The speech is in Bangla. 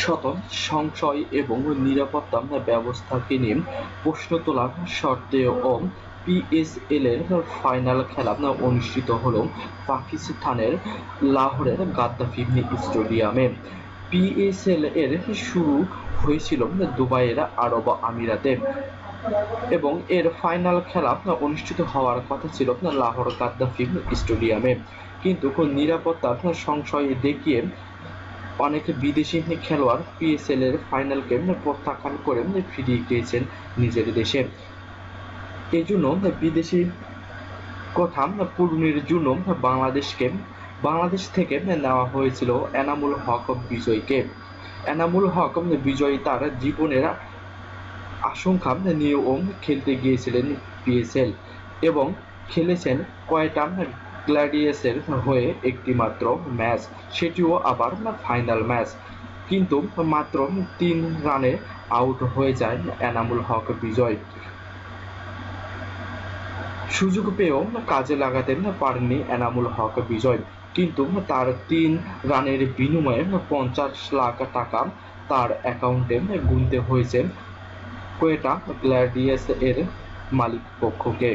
শত সংশয় এবং নিরাপত্তা ব্যবস্থাকে নিয়ে প্রশ্ন তোলার সত্ত্বেও পিএসএল এর ফাইনাল খেলা অনুষ্ঠিত হল পাকিস্তানের লাহোরের গাদ্দাফি স্টেডিয়ামে। পিএসএল এর শুরু হয়েছিল দুবাইয়ের আরব আমিরাতে এবং এর ফাইনাল খেলা অনুষ্ঠিত হওয়ার কথা ছিল লাহোর গাদ্দাফি স্টেডিয়ামে, কিন্তু নিরাপত্তার সংশয় দেখিয়ে অনেক বিদেশি খেলোয়াড় পিএসএল এর ফাইনালকে প্রত্যাখ্যান করে ফিরে গিয়েছেন নিজের দেশে। এজন্য বিদেশি কথা পূরণের জন্য বাংলাদেশ থেকে নেওয়া হয়েছিল এনামুল হক বিজয়কে। এনামুল হক বিজয় তার জীবনের আশঙ্কা নিয়েও খেলতে গিয়েছিলেন পিএসএল এবং খেলেছেন কয়টা গ্ল্যাডিয়ার্সের হয়ে একটি মাত্র ম্যাচ, সেটিও আবার ফাইনাল ম্যাচ, কিন্তু মাত্র 3 রানে আউট হয়ে যায় এনামুল হক বিজয়। সুযোগ পেয়েও কাজে লাগাতে পারেননি এনামুল হক বিজয়, কিন্তু তার 3 রানের বিনিময়ে 50 লাখ টাকা তার অ্যাকাউন্টে গুনতে হয়েছে কোয়েটা গ্ল্যাডিয়ার্স এর মালিক পক্ষকে।